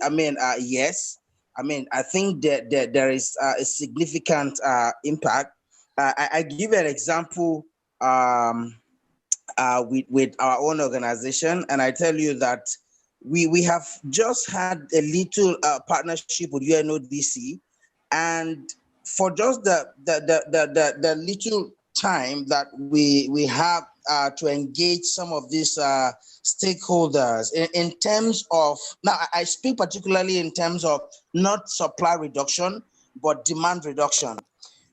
yes. I think that there is a significant impact. I give an example with our own organization, and I tell you that we have just had a little partnership with UNODC, and for just the little time that we have to engage some of these stakeholders in terms of, now I speak particularly in terms of not supply reduction, but demand reduction.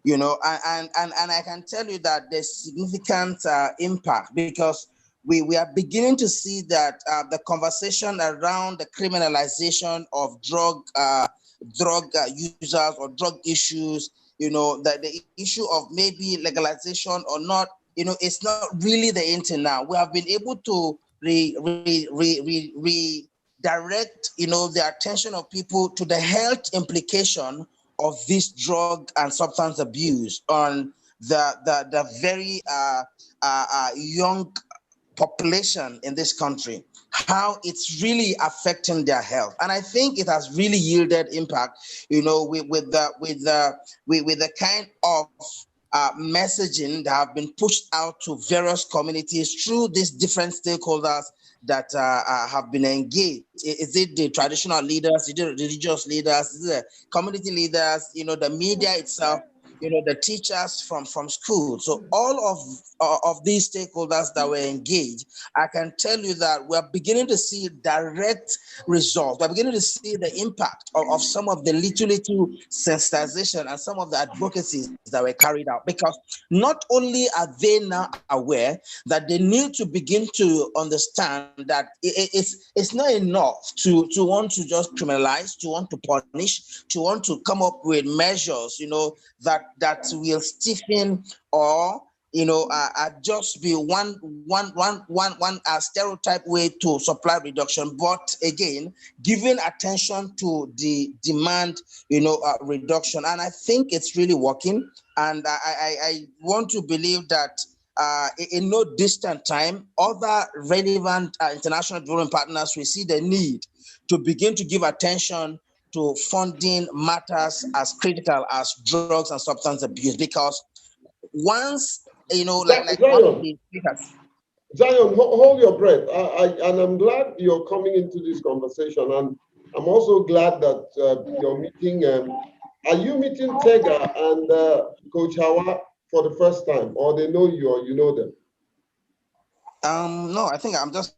And I can tell you that there's significant impact, because we are beginning to see that the conversation around the criminalization of drug users or drug issues, that the issue of maybe legalization or not, it's not really the intent now. We have been able to redirect, the attention of people to the health implication of this drug and substance abuse on the very young population in this country, how it's really affecting their health. And I think it has really yielded impact, with the kind of messaging that have been pushed out to various communities through these different stakeholders that have been engaged. Is it the traditional leaders, is it the religious leaders, is it the community leaders, the media itself, the teachers from school? So all of these stakeholders that were engaged, I can tell you that we're beginning to see direct results. We're beginning to see the impact of some of the little sensitization and some of the advocacies that were carried out, because not only are they now aware that they need to begin to understand that it's not enough to want to just criminalize, to want to punish, to want to come up with measures, that will stiffen or just be one stereotype way to supply reduction, but again, giving attention to the demand, reduction. And I think it's really working. And I want to believe that in no distant time, other relevant international development partners will see the need to begin to give attention to funding matters as critical as drugs and substance abuse, because once, like one of Zion, the speakers. Zion, hold your breath. And I'm glad you're coming into this conversation. And I'm also glad that you're meeting. Are you meeting Tega and Coach Hawa? for the first time, or they know you or you know them? No, I think I'm just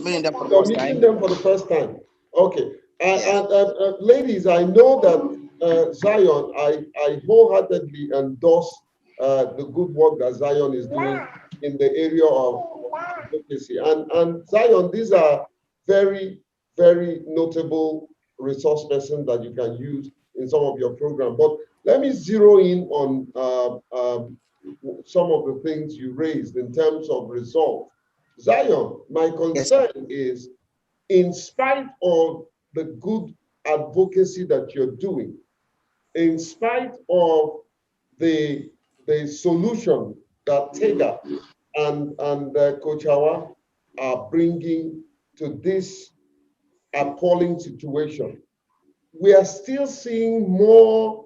meeting them for the You're first meeting time. them for the first time. Okay. Yeah. Ladies, I know that Zion, I wholeheartedly endorse the good work that Zion is doing in the area of advocacy. And Zion, these are very, very notable resource persons that you can use in some of your program. But let me zero in on some of the things you raised in terms of results. Zion, my Yes, sir. concern is, in spite of the good advocacy that you're doing, in spite of the, the solution that Tega and Coach Hawa are bringing to this appalling situation, we are still seeing more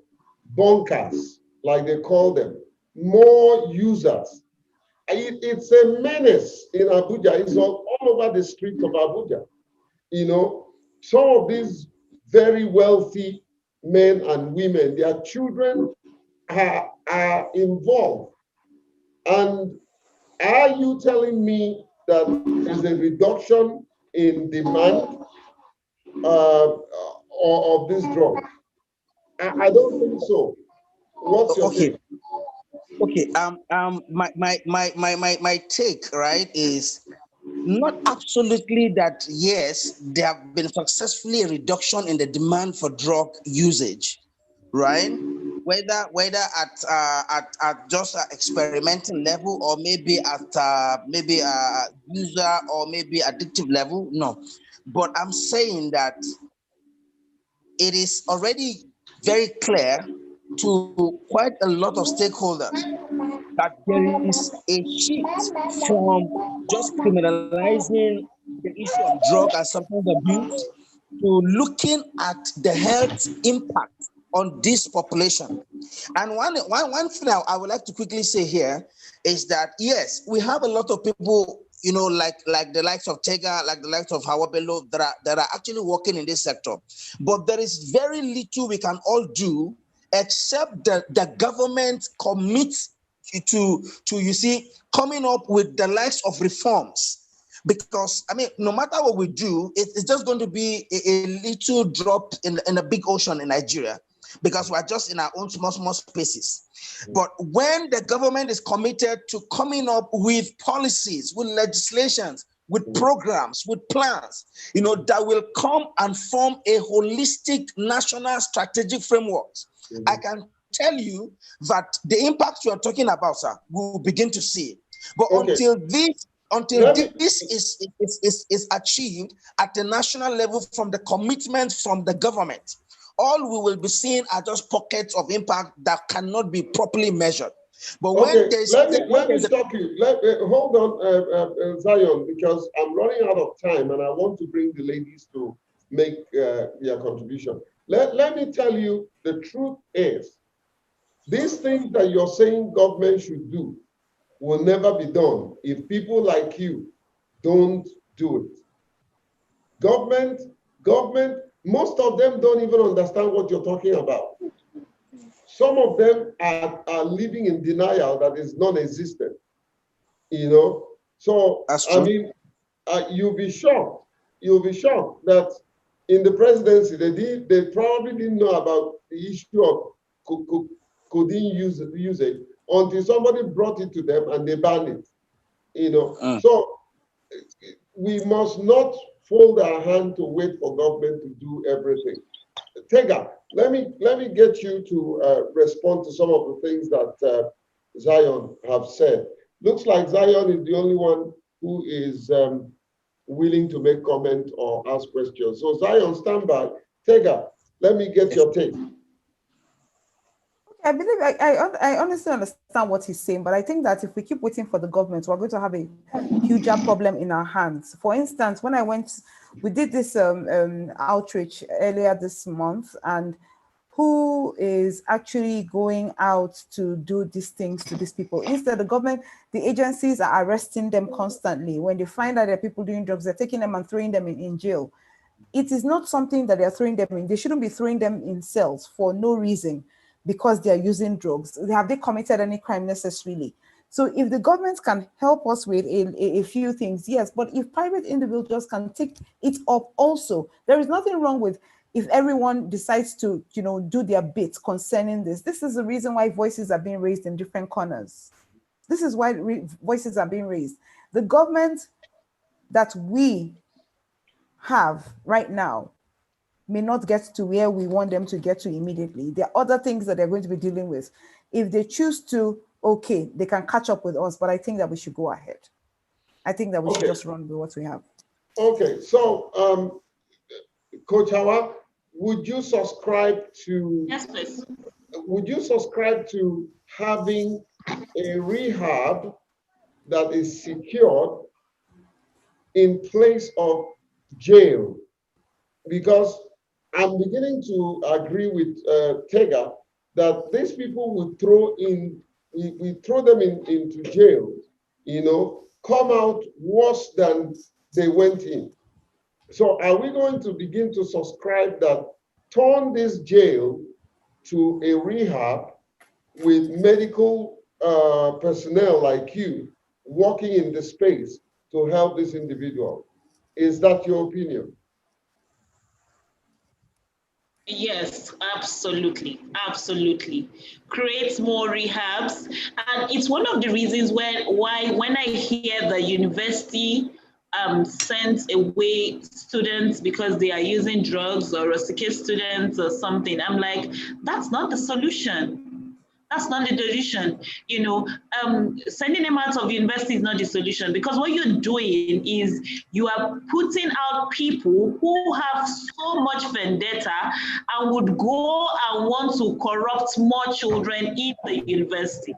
bunkers, like they call them, more users. It's a menace in Abuja. It's all over the streets of Abuja. You know, some of these very wealthy men and women, their children are involved. And are you telling me that there's a reduction in demand of this drug? I don't think so. What's your Okay. take? Okay. My take, right, is not absolutely that yes, there have been successfully a reduction in the demand for drug usage, right? Whether at just experimenting level, or maybe at maybe user or maybe addictive level, no. But I'm saying that it is already very clear to quite a lot of stakeholders that there is a shift from just criminalizing the issue of drug and substance abuse to looking at the health impact on this population. And one thing I would like to quickly say here is that yes, we have a lot of people, like the likes of Tega, like the likes of Hawabelo, that are actually working in this sector. But there is very little we can all do except that the government commits to you see coming up with the likes of reforms. Because I mean, no matter what we do, it's just going to be a little drop in a big ocean in Nigeria, because we're just in our own small spaces. But when the government is committed to coming up with policies, with legislations, with programs, with plans, that will come and form a holistic national strategic framework, I can tell you that the impact you are talking about, sir, we'll begin to see. But Okay, until let me, this is achieved at the national level from the commitment from the government, all we will be seeing are just pockets of impact that cannot be properly measured. But when okay, there's let me stop you. Hold on, Zion, because I'm running out of time and I want to bring the ladies to make their contribution. Let me tell you, the truth is, these things that you're saying government should do will never be done if people like you don't do it. Government, government, most of them don't even understand what you're talking about. Some of them are living in denial that is non-existent, you know. So, that's I true. mean, you'll be shocked that in the presidency, they probably didn't know about the issue of codeine usage until somebody brought it to them and they banned it, you know. So we must not fold our hand to wait for government to do everything. Tega, let me get you to respond to some of the things that Zion have said. Looks like Zion is the only one who is willing to make comment or ask questions. So Zion, stand by. Tega, let me get your take. I believe I honestly understand what he's saying, but I think that if we keep waiting for the government, we're going to have a huger problem in our hands. For instance, when we did this outreach earlier this month, and who is actually going out to do these things to these people? Instead, the government, the agencies are arresting them constantly. When they find out there are people doing drugs, they're taking them and throwing them in jail. It is not something that they're throwing them in. They shouldn't be throwing them in cells for no reason. because they are using drugs? Have they committed any crime necessarily? So if the government can help us with a few things, yes, but if private individuals can take it up also, there is nothing wrong with if everyone decides to, do their bit concerning this. This is the reason why voices are being raised in different corners. This is why voices are being raised. The government that we have right now may not get to where we want them to get to immediately. There are other things that they're going to be dealing with. If they choose to, okay, they can catch up with us, but I think that we should go ahead. I think that we should just run with what we have. Okay, so Coach Hawa, would you subscribe to? Yes, please. Would you subscribe to having a rehab that is secured in place of jail? Because I'm beginning to agree with Tega that these people would throw in, we throw them into jail, come out worse than they went in. So are we going to begin to subscribe that turn this jail to a rehab with medical personnel like you working in the space to help this individual? Is that your opinion? Yes, absolutely, absolutely. Create more rehabs, and it's one of the reasons why when I hear the university sends away students because they are using drugs or rusticate students or something, I'm like, that's not the solution. That's not the solution. Sending them out of university is not the solution, because what you're doing is you are putting out people who have so much vendetta and would go and want to corrupt more children in the university.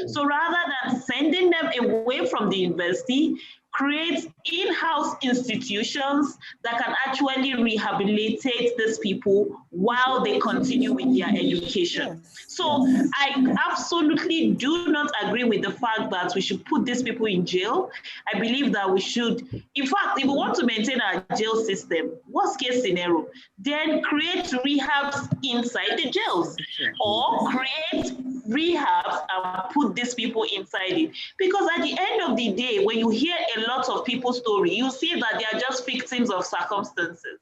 So rather than sending them away from the university, create in-house institutions that can actually rehabilitate these people while they continue with their education. So I absolutely do not agree with the fact that we should put these people in jail. I believe that we should, in fact, if we want to maintain our jail system, worst case scenario, then create rehabs inside the jails, or create rehabs and put these people inside it. Because at the end of the day, when you hear a lot of people's story, you see that they are just victims of circumstances.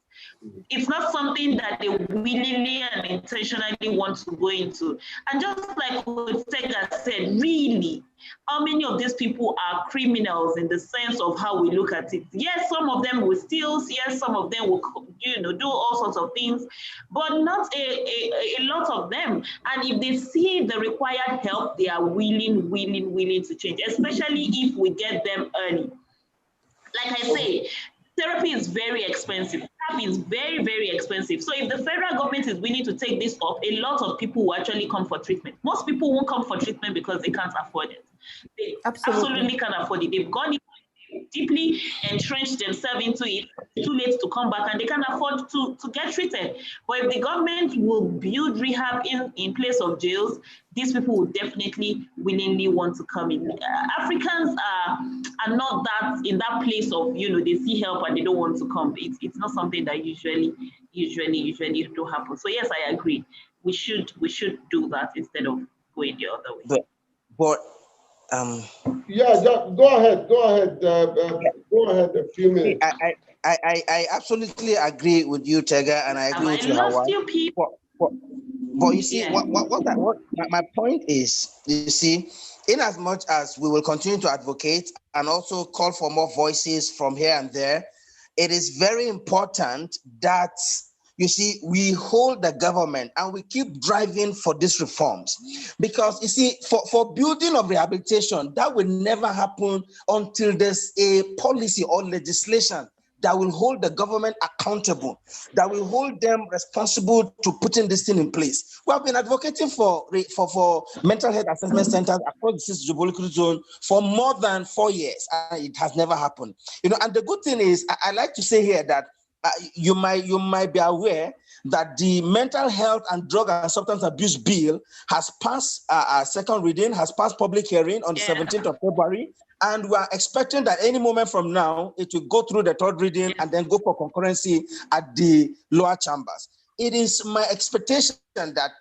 It's not something that they willingly and intentionally want to go into. And just like Otega said, really, how many of these people are criminals in the sense of how we look at it? Yes, some of them will steal, yes, some of them will do all sorts of things, but not a lot of them. And if they see the required help, they are willing to change, especially if we get them early. Like I say, therapy is very expensive. Therapy is very, very expensive. So if the federal government is willing to take this up, a lot of people will actually come for treatment. Most people won't come for treatment because they can't afford it. They absolutely can't afford it. They've gone deeply entrenched themselves into it. It's too late to come back, and they can't afford to get treated. But if the government will build rehab in place of jails, these people will definitely willingly want to come in. Africans are not that in that place of, they see help and they don't want to come. It's not something that usually do happen. So yes, I agree. We should do that instead of going the other way. But yeah, go ahead. Go ahead. A few minutes. I absolutely agree with you, Tega, and I agree with you, Hawa. But you see, what my point is, you see, in as much as we will continue to advocate and also call for more voices from here and there, it is very important that, you see, we hold the government and we keep driving for these reforms. Because, you see, for building of rehabilitation, that will never happen until there's a policy or legislation that will hold the government accountable, that will hold them responsible to putting this thing in place. We have been advocating for mental health assessment centers across the six geopolitical zone for more than 4 years, and it has never happened. And the good thing is, I like to say here that you might be aware that the Mental Health and Drug and Substance Abuse Bill has passed a second reading, has passed public hearing on the 17th of February, and we are expecting that any moment from now, it will go through the third reading and then go for concurrency at the lower chambers. It is my expectation that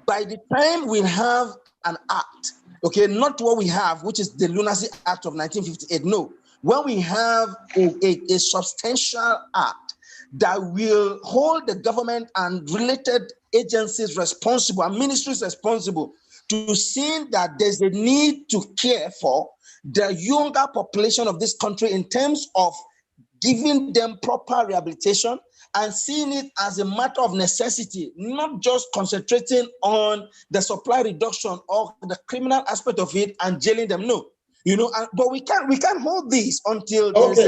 by the time we have an act, okay, not what we have, which is the Lunacy Act of 1958, no, when we have a substantial act that will hold the government and related agencies responsible and ministries responsible to see that there's a need to care for the younger population of this country in terms of giving them proper rehabilitation and seeing it as a matter of necessity, not just concentrating on the supply reduction or the criminal aspect of it and jailing them. No, but we can't hold this until there's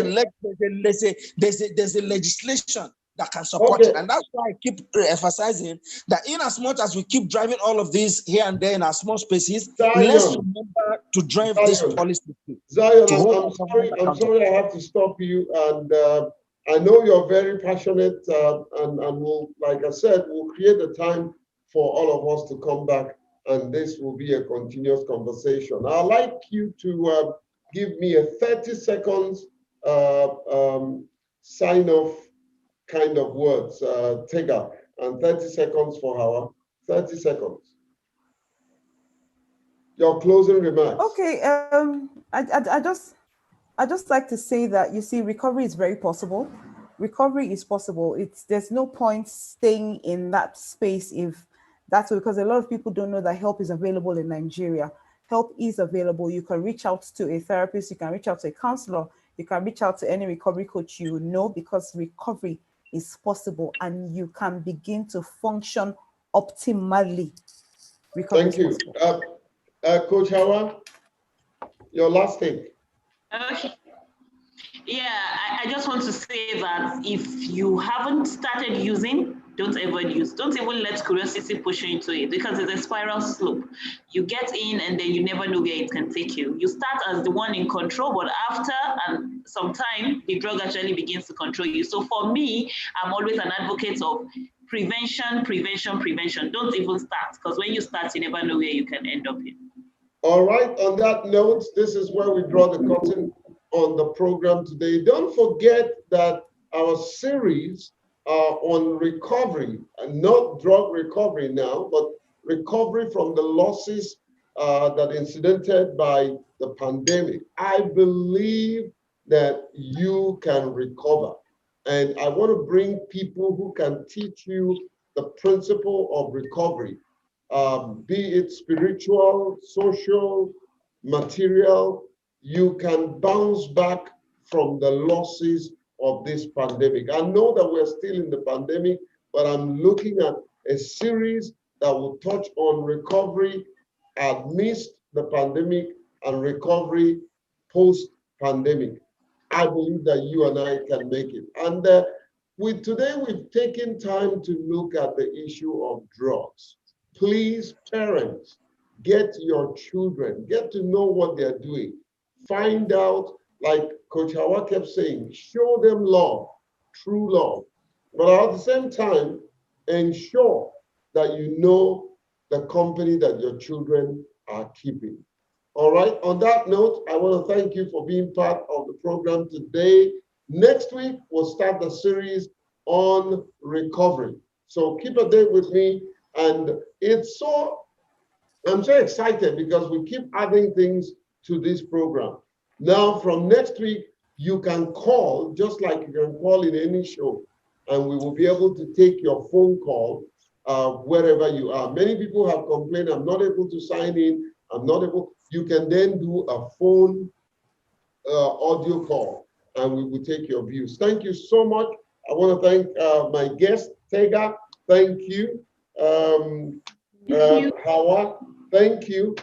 a legislation that can support it. And that's why I keep emphasizing that in as much as we keep driving all of these here and there in our small spaces, let's remember to drive this policy. Zion, I'm sorry I have to stop you. And I know you're very passionate, and we'll, like I said, we'll create a time for all of us to come back, and this will be a continuous conversation. I'd like you to give me a 30 seconds sign off kind of words, Tega, and 30 seconds for Hawa. 30 seconds. Your closing remarks. Okay, I just like to say that, you see, recovery is very possible. Recovery is possible. There's no point staying in that space if that's because a lot of people don't know that help is available in Nigeria. Help is available. You can reach out to a therapist, you can reach out to a counselor, you can reach out to any recovery coach you know, because recovery is possible and you can begin to function optimally. Recovery Thank you. Coach Hawa, your last take. Okay. Yeah, I just want to say that if you haven't started using, don't ever use. Don't even let curiosity push you into it, because it's a spiral slope. You get in and then you never know where it can take you. You start as the one in control, but after some time, the drug actually begins to control you. So for me, I'm always an advocate of prevention. Don't even start, because when you start, you never know where you can end up in. All right, on that note, this is where we draw the curtain on the program today. Don't forget that our series on recovery, and not drug recovery now, but recovery from the losses that incidented by the pandemic. I believe that you can recover. And I want to bring people who can teach you the principle of recovery. Be it spiritual, social, material, you can bounce back from the losses of this pandemic. I know that we're still in the pandemic, but I'm looking at a series that will touch on recovery amidst the pandemic and recovery post-pandemic. I believe that you and I can make it. And today we've taken time to look at the issue of drugs. Please, parents, get your children, get to know what they're doing. Find out, like Coach Hawa kept saying, show them love, true love. But at the same time, ensure that you know the company that your children are keeping. All right, on that note, I want to thank you for being part of the program today. Next week, we'll start the series on recovery. So keep a date with me. And I'm so excited because we keep adding things to this program. Now, from next week, you can call, just like you can call in any show, and we will be able to take your phone call wherever you are. Many people have complained, I'm not able to sign in, I'm not able. You can then do a phone audio call, and we will take your views. Thank you so much. I want to thank my guest, Tega. Thank you. Hawa, thank you.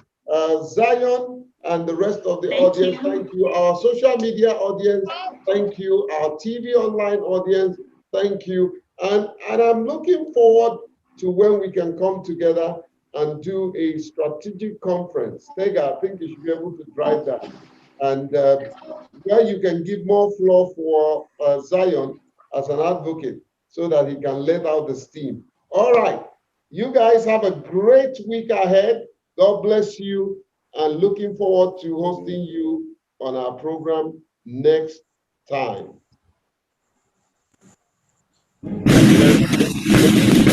Zion and the rest of the audience, thank you. Our social media audience, thank you. Our TV online audience, thank you. And I'm looking forward to when we can come together and do a strategic conference. Tega, I think you should be able to drive that. And where you can give more floor for Zion as an advocate so that he can let out the steam. All right. You guys have a great week ahead. God bless you, and looking forward to hosting you on our program next time.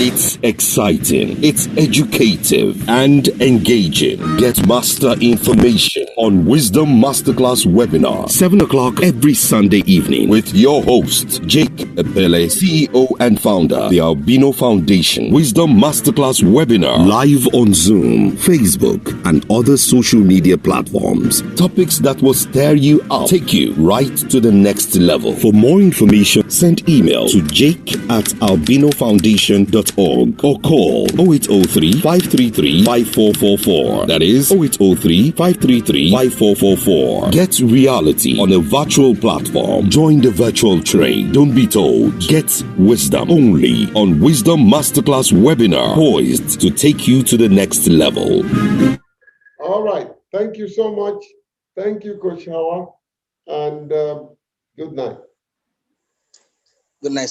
It's exciting, it's educative, and engaging. Get master information on Wisdom Masterclass webinar, 7 o'clock every Sunday evening with your host, Jake Epele, CEO and founder, the Albino Foundation. Wisdom Masterclass webinar, live on Zoom, Facebook, and other social media platforms. Topics that will stir you up, take you right to the next level. For more information, send email to jake@albinofoundation.org or call 0803 533 5444. That is 0803 533 5444. Get reality on a virtual platform. Join the virtual trade. Don't be told. Get wisdom only on Wisdom Masterclass webinar, poised to take you to the next level. All right. Thank you so much. Thank you, Coach Hawa. And good night. Good night, sir.